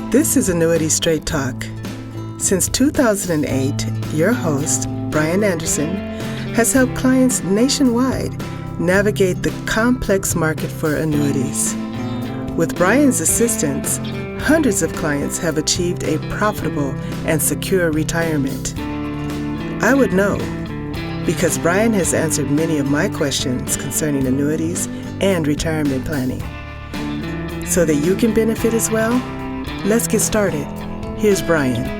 This is Annuity Straight Talk. Since 2008, your host, Bryan Anderson, has helped clients nationwide navigate the complex market for annuities. With Bryan's assistance, hundreds of clients have achieved a profitable and secure retirement. I would know, because Bryan has answered many of my questions concerning annuities and retirement planning. So that you can benefit as well, let's get started. Here's Bryan.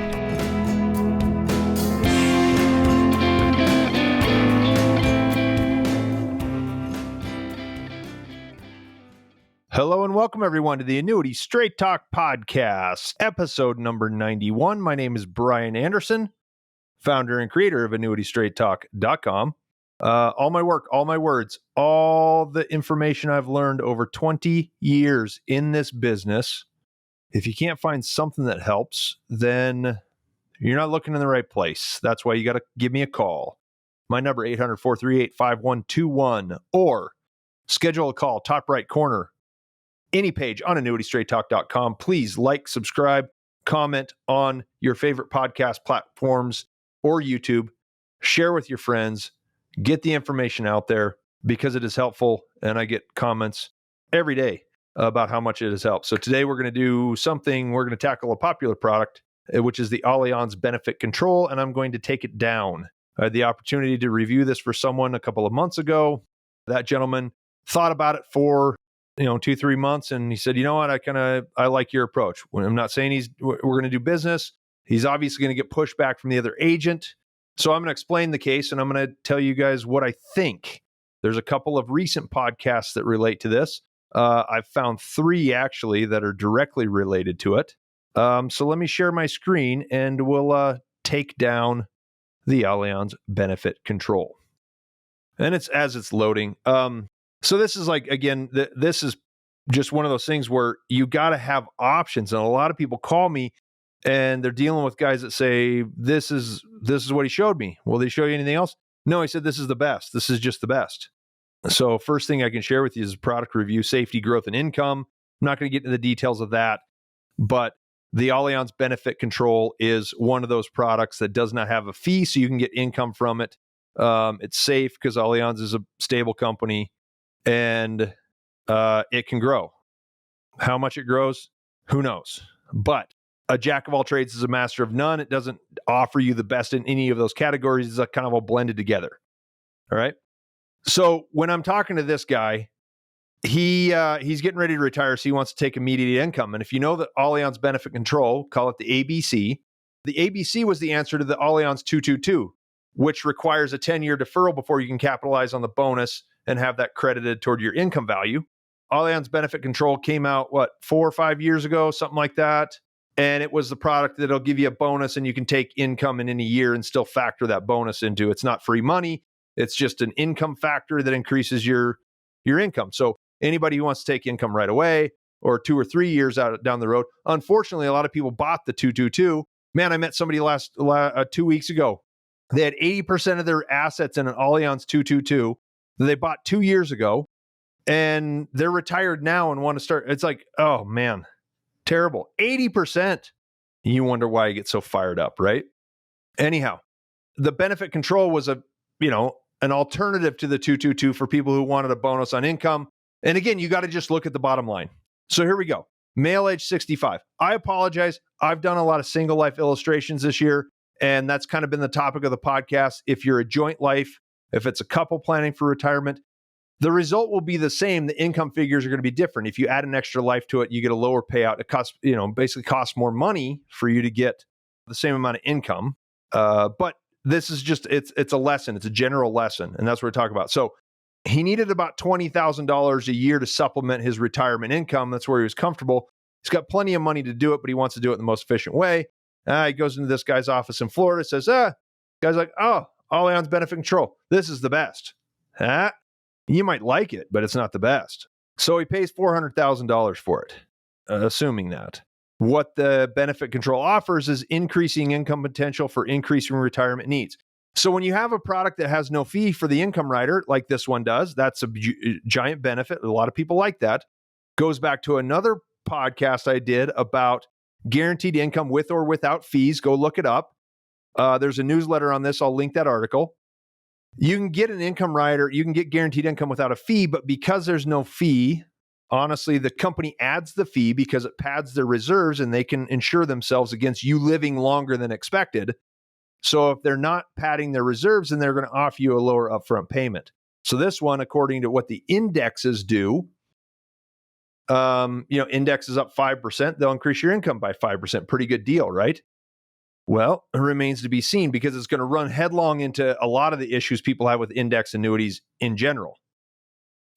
Hello and welcome everyone to the Annuity Straight Talk podcast, episode number 91. My name is Bryan Anderson, founder and creator of AnnuityStraightTalk.com. All my work, all my words, all the information I've learned over 20 years in this business. If you can't find something that helps, then you're not looking in the right place. That's why you got to give me a call. My number, 800-438-5121, or schedule a call, top right corner, any page on AnnuityStraightTalk.com. Please like, subscribe, comment on your favorite podcast platforms or YouTube. Share with your friends. Get the information out there because it is helpful, and I get comments every day about how much it has helped. So today we're going to do something, we're going to tackle a popular product, which is the Allianz Benefit Control, and I'm going to take it down. I had the opportunity to review this for someone a couple of months ago. That gentleman thought about it for 2-3 months, and he said, you know what, I like your approach. I'm not saying we're going to do business. He's obviously going to get pushback from the other agent. So I'm going to explain the case, and I'm going to tell you guys what I think. There's a couple of recent podcasts that relate to this. I've found 3 actually that are directly related to it. So let me share my screen, and we'll take down the Allianz Benefit Control. And it's loading. So this is this is just one of those things where you got to have options. And a lot of people call me and they're dealing with guys that say, this is what he showed me. Will they show you anything else? No, he said, this is the best. This is just the best. So first thing I can share with you is product review, safety, growth, and income. I'm not going to get into the details of that, but the Allianz Benefit Control is one of those products that does not have a fee, so you can get income from it. It's safe because Allianz is a stable company, and it can grow. How much it grows, who knows? But a jack of all trades is a master of none. It doesn't offer you the best in any of those categories. It's kind of all blended together. All right. So when I'm talking to this guy, he's getting ready to retire, so he wants to take immediate income. And if you know the Allianz Benefit Control, call it the ABC. The ABC was the answer to the Allianz 222, which requires a 10-year deferral before you can capitalize on the bonus and have that credited toward your income value. Allianz Benefit Control came out, 4 or 5 years ago, something like that. And it was the product that'll give you a bonus, and you can take income in any year and still factor that bonus into. It's not free money. It's just an income factor that increases your income. So anybody who wants to take income right away or 2 or 3 years down the road, unfortunately, a lot of people bought the 222. Man, I met somebody 2 weeks ago. They had 80% of their assets in an Allianz 222 that they bought 2 years ago, and they're retired now and want to start. It's like, oh man, terrible. 80%. You wonder why you get so fired up, right? Anyhow, the benefit control was an alternative to the 222 for people who wanted a bonus on income. And again, you got to just look at the bottom line. So here we go. Male age 65. I apologize. I've done a lot of single life illustrations this year, and that's kind of been the topic of the podcast. If you're a joint life, if it's a couple planning for retirement, the result will be the same. The income figures are going to be different. If you add an extra life to it, you get a lower payout. It costs, basically costs more money for you to get the same amount of income. But this is just, it's a lesson. It's a general lesson. And that's what we're talking about. So he needed about $20,000 a year to supplement his retirement income. That's where he was comfortable. He's got plenty of money to do it, but he wants to do it in the most efficient way. He goes into this guy's office in Florida, says, guy's like, oh, Allianz Benefit Control. This is the best. You might like it, but it's not the best. So he pays $400,000 for it, assuming that. What the benefit control offers is increasing income potential for increasing retirement needs. So when you have a product that has no fee for the income rider, like this one does, that's a giant benefit. A lot of people like that. Goes back to another podcast I did about guaranteed income with or without fees. Go look it up. There's a newsletter on this. I'll link that article. You can get an income rider. You can get guaranteed income without a fee, but because there's no fee, honestly, the company adds the fee because it pads their reserves and they can insure themselves against you living longer than expected. So if they're not padding their reserves, then they're going to offer you a lower upfront payment. So this one, according to what the indexes do, index is up 5%, they'll increase your income by 5%. Pretty good deal, right? Well, it remains to be seen because it's going to run headlong into a lot of the issues people have with index annuities in general.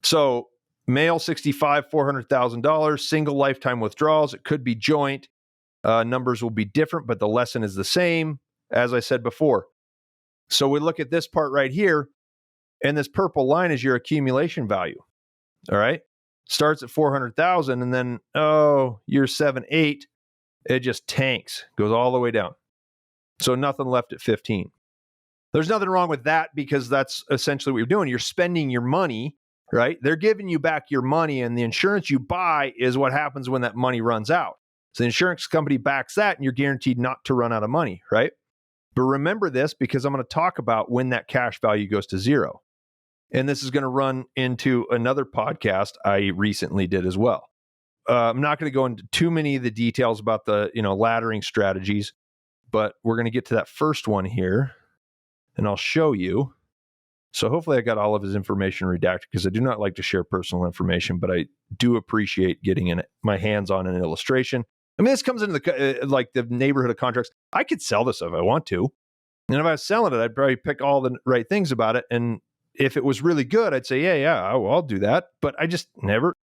So male 65, $400,000, single lifetime withdrawals. It could be joint. Numbers will be different, but the lesson is the same, as I said before. So we look at this part right here, and this purple line is your accumulation value. All right. Starts at 400,000, and then, year 7, 8, it just tanks, goes all the way down. So nothing left at 15. There's nothing wrong with that because that's essentially what you're doing. You're spending your money, right? They're giving you back your money, and the insurance you buy is what happens when that money runs out. So the insurance company backs that, and you're guaranteed not to run out of money, right? But remember this because I'm going to talk about when that cash value goes to zero. And this is going to run into another podcast I recently did as well. I'm not going to go into too many of the details about the, laddering strategies, but we're going to get to that first one here, and I'll show you. So hopefully I got all of his information redacted because I do not like to share personal information, but I do appreciate getting my hands on an illustration. I mean, this comes into the neighborhood of contracts. I could sell this if I want to. And if I was selling it, I'd probably pick all the right things about it. And if it was really good, I'd say, I'll do that. But I just never,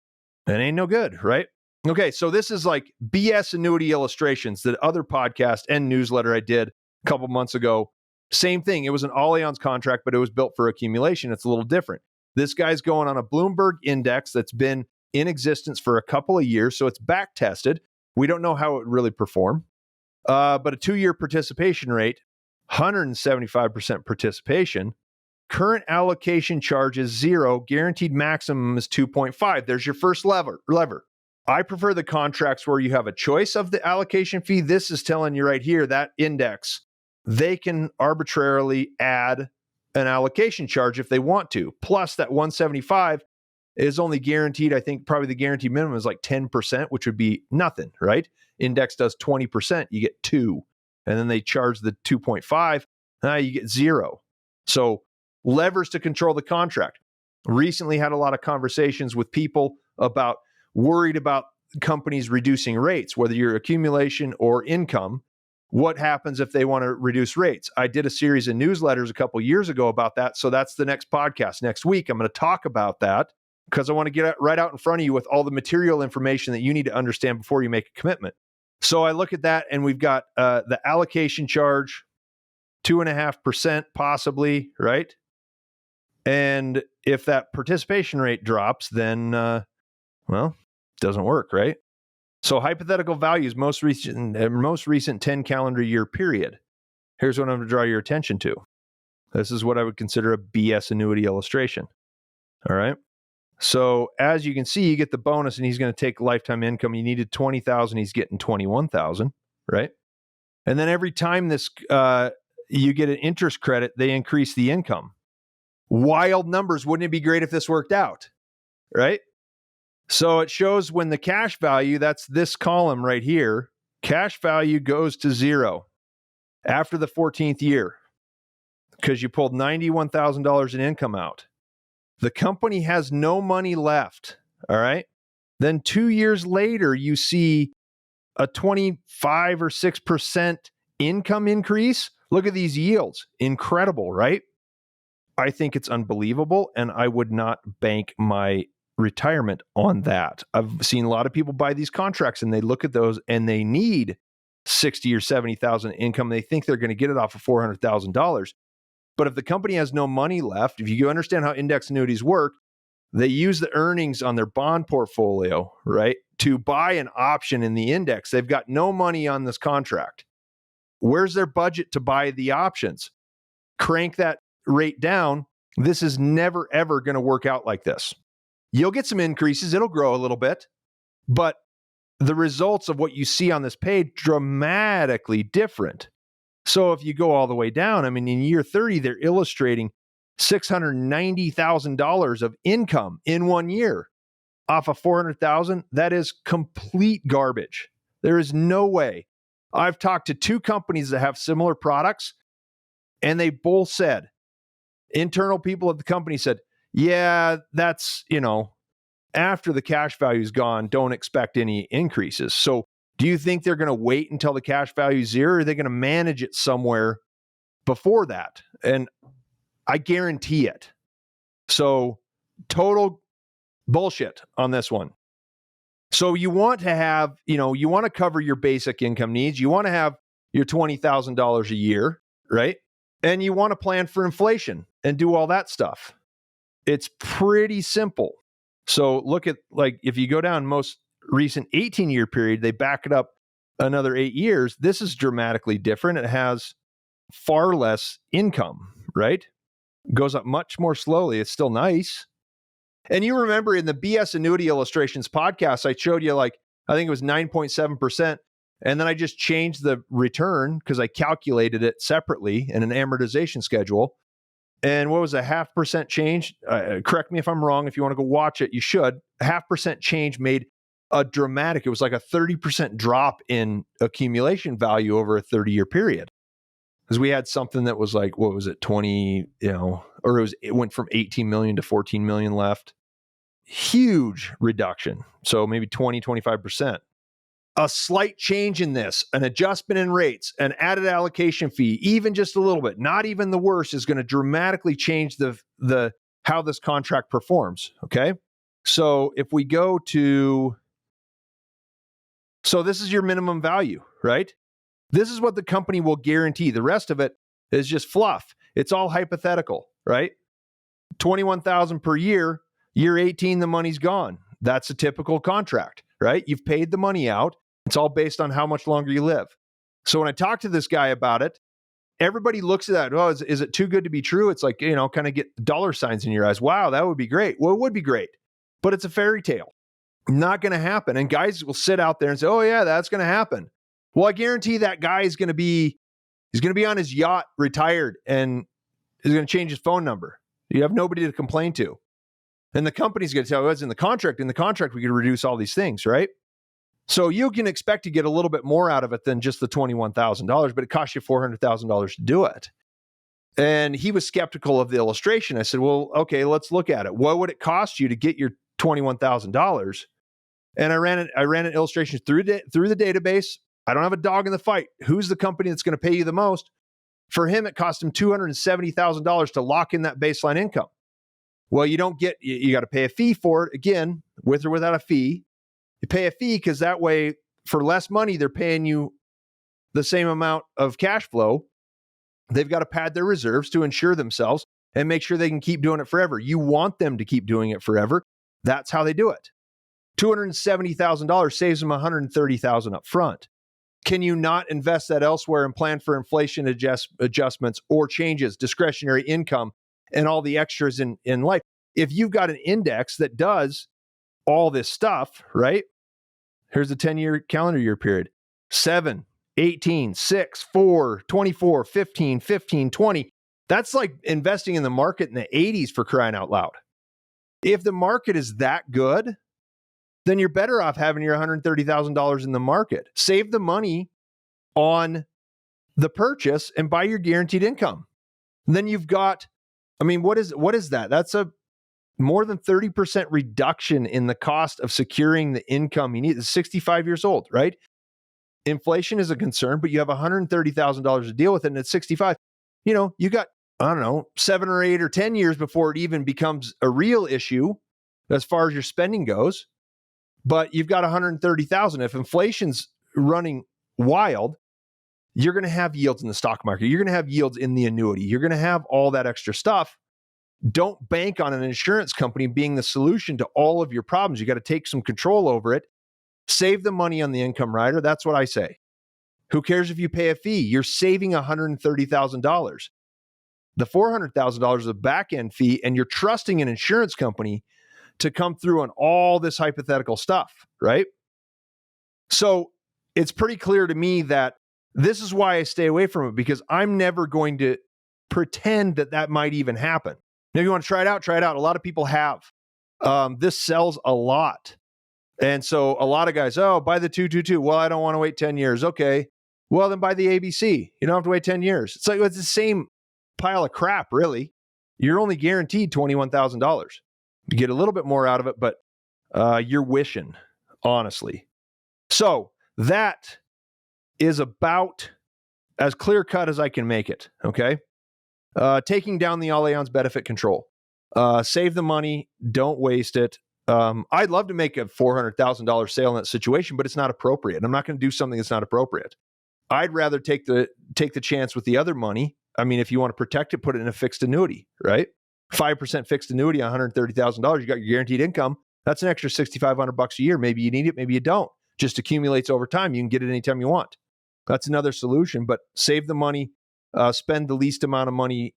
it ain't no good, right? Okay, so this is like BS annuity illustrations, that other podcast and newsletter I did a couple months ago. Same thing. It was an Allianz contract, but it was built for accumulation. It's a little different. This guy's going on a Bloomberg index that's been in existence for a couple of years, so it's back tested. We don't know how it would really perform. But a 2-year participation rate, 175% participation. Current allocation charge is 0. Guaranteed maximum is 2.5. There's your first lever. I prefer the contracts where you have a choice of the allocation fee. This is telling you right here, that index, they can arbitrarily add an allocation charge if they want to. Plus that 175 is only guaranteed. I think probably the guaranteed minimum is like 10%, which would be nothing, right? Index does 20%, you get 2. And then they charge the 2.5, you get 0. So levers to control the contract. Recently had a lot of conversations with people about worried about companies reducing rates, whether you're accumulation or income. What happens if they want to reduce rates? I did a series of newsletters a couple years ago about that. So that's the next podcast. Next week, I'm going to talk about that because I want to get right out in front of you with all the material information that you need to understand before you make a commitment. So I look at that, and we've got the allocation charge, 2.5% possibly, right? And if that participation rate drops, then, doesn't work, right? So hypothetical values, most recent 10 calendar year period. Here's what I'm going to draw your attention to. This is what I would consider a BS annuity illustration. All right. So as you can see, you get the bonus, and he's going to take lifetime income. You needed 20,000. He's getting 21,000, right? And then every time this, you get an interest credit, they increase the income. Wild numbers. Wouldn't it be great if this worked out, right? So it shows when the cash value, that's this column right here, cash value goes to 0 after the 14th year because you pulled $91,000 in income out. The company has no money left, all right? Then 2 years later, you see a 25 or 6% income increase. Look at these yields. Incredible, right? I think it's unbelievable, and I would not bank my retirement on that. I've seen a lot of people buy these contracts, and they look at those, and they need 60 or 70,000 income. They think they're going to get it off of $400,000. But if the company has no money left, if you understand how index annuities work, they use the earnings on their bond portfolio, right, to buy an option in the index. They've got no money on this contract. Where's their budget to buy the options? Crank that rate down. This is never, ever going to work out like this. You'll get some increases. It'll grow a little bit, but the results of what you see on this page dramatically different. So if you go all the way down, I mean, in year 30, they're illustrating $690,000 of income in 1 year off of 400,000. That is complete garbage. There is no way. I've talked to 2 companies that have similar products, and they both said, internal people at the company said, yeah, that's, after the cash value is gone, don't expect any increases. So do you think they're going to wait until the cash value is zero, or are they going to manage it somewhere before that? And I guarantee it. So total bullshit on this one. So you want to have, you want to cover your basic income needs. You want to have your $20,000 a year, right? And you want to plan for inflation and do all that stuff. It's pretty simple. So look at, like, if you go down most recent 18-year period, they back it up another 8 years. This is dramatically different. It has far less income, right? It goes up much more slowly. It's still nice. And you remember in the BS Annuity Illustrations podcast, I showed you, like, I think it was 9.7%. And then I just changed the return because I calculated it separately in an amortization schedule. And what was a 0.5% change? Correct me if I'm wrong. If you want to go watch it, you should. A 0.5% change made a dramatic, it was like a 30% drop in accumulation value over a 30-year period. Because we had something that was like, what was it, 20, or it went from 18 million to 14 million left. Huge reduction. So maybe 20, 25%. A slight change in this, an adjustment in rates, an added allocation fee, even just a little bit, not even the worst, is going to dramatically change the how this contract performs. Okay. So if we go to, so this is your minimum value, right? This is what the company will guarantee. The rest of it is just fluff. It's all hypothetical, right? 21,000 per year, year 18, the money's gone. That's a typical contract, right? You've paid the money out. It's all based on how much longer you live. So when I talk to this guy about it, everybody looks at that. Oh, is it too good to be true? It's like, kind of get dollar signs in your eyes. Wow, that would be great. Well, it would be great, but it's a fairy tale. Not going to happen. And guys will sit out there and say, oh yeah, that's going to happen. Well, I guarantee that guy is going to be, he's going to be on his yacht, retired, and is going to change his phone number. You have nobody to complain to. And the company's going to tell you, it's in the contract. In the contract, we can reduce all these things, right? So you can expect to get a little bit more out of it than just the $21,000, but it costs you $400,000 to do it. And he was skeptical of the illustration. I said, well, okay, let's look at it. What would it cost you to get your $21,000? And I ran an illustration through the database. I don't have a dog in the fight. Who's the company that's going to pay you the most? For him, it cost him $270,000 to lock in that baseline income. Well, you got to pay a fee for it. Again, with or without a fee. You pay a fee because that way, for less money, they're paying you the same amount of cash flow. They've got to pad their reserves to insure themselves and make sure they can keep doing it forever. You want them to keep doing it forever. That's how they do it. $270,000 saves them $130,000 up front. Can you not invest that elsewhere and plan for inflation adjustments or changes, discretionary income, and all the extras in life? If you've got an index that does all this stuff, right? Here's the 10-year calendar year period. 7, 18, 6, 4, 24, 15, 15, 20. That's like investing in the market in the 80s, for crying out loud. If the market is that good, then you're better off having your $130,000 in the market. Save the money on the purchase and buy your guaranteed income. And then you've got, what is that? That's a more than 30% reduction in the cost of securing the income you need. It's 65 years old, right? Inflation is a concern, but you have $130,000 to deal with it, and at 65, you got, 7 or 8 or 10 years before it even becomes a real issue as far as your spending goes. But you've got $130,000. If inflation's running wild, you're going to have yields in the stock market. You're going to have yields in the annuity. You're going to have all that extra stuff. Don't bank on an insurance company being the solution to all of your problems. You got to take some control over it. Save the money on the income rider. That's what I say. Who cares if you pay a fee? You're saving $130,000. The $400,000 is a back-end fee, and you're trusting an insurance company to come through on all this hypothetical stuff, right? So it's pretty clear to me that this is why I stay away from it, because I'm never going to pretend that that might even happen. Now, if you want to try it out, try it out. A lot of people have. This sells a lot. And so a lot of guys, buy the 222. Well, I don't want to wait 10 years. Okay. Well, then buy the ABC. You don't have to wait 10 years. It's like, it's the same pile of crap, really. You're only guaranteed $21,000. You get a little bit more out of it, but you're wishing, honestly. So that is about as clear cut as I can make it. Okay. Taking down the Allianz Benefit Control. Save the money. Don't waste it. I'd love to make a $400,000 sale in that situation, but it's not appropriate. I'm not going to do something that's not appropriate. I'd rather take the chance with the other money. I mean, if you want to protect it, put it in a fixed annuity, right? 5% fixed annuity on $130,000. You got your guaranteed income. That's an extra $6,500 a year. Maybe you need it, maybe you don't. Just accumulates over time. You can get it anytime you want. That's another solution. But save the money. Spend the least amount of money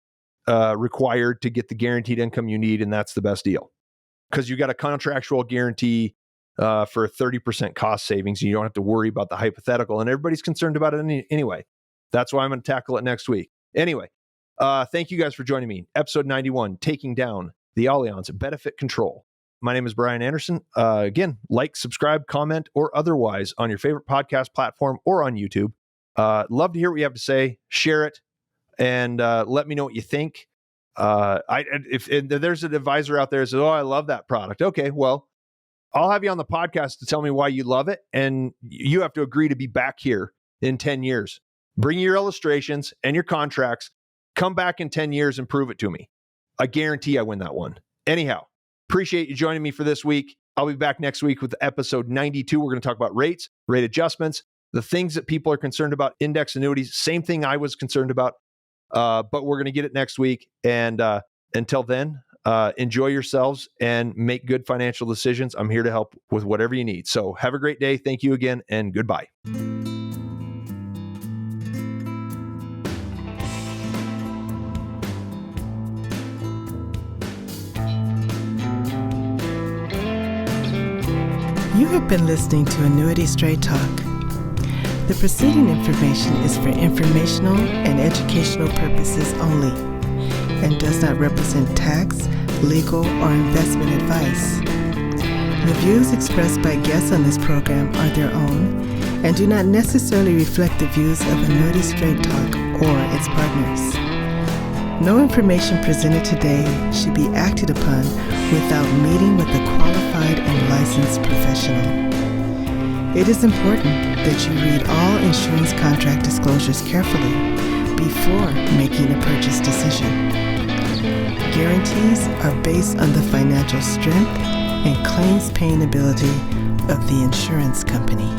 required to get the guaranteed income you need, and that's the best deal. Because you got a contractual guarantee for a 30% cost savings, and you don't have to worry about the hypothetical, and everybody's concerned about it anyway. That's why I'm going to tackle it next week. Anyway, thank you guys for joining me. Episode 91, Taking Down the Allianz Benefit Control. My name is Bryan Anderson. Again, like, subscribe, comment, or otherwise on your favorite podcast platform or on YouTube. Love to hear what you have to say. Share it, and let me know what you think. If there's an advisor out there that says, I love that product. Okay, well, I'll have you on the podcast to tell me why you love it. And you have to agree to be back here in 10 years. Bring your illustrations and your contracts. Come back in 10 years and prove it to me. I guarantee I win that one. Anyhow, appreciate you joining me for this week. I'll be back next week with episode 92. We're going to talk about rates, rate adjustments, the things that people are concerned about, index annuities, same thing I was concerned about. But we're going to get it next week. And until then, enjoy yourselves and make good financial decisions. I'm here to help with whatever you need. So have a great day. Thank you again, and goodbye. You have been listening to Annuity Straight Talk. The preceding information is for informational and educational purposes only and does not represent tax, legal, or investment advice. The views expressed by guests on this program are their own and do not necessarily reflect the views of Annuity Straight Talk or its partners. No information presented today should be acted upon without meeting with a qualified and licensed professional. It is important that you read all insurance contract disclosures carefully before making a purchase decision. Guarantees are based on the financial strength and claims paying ability of the insurance company.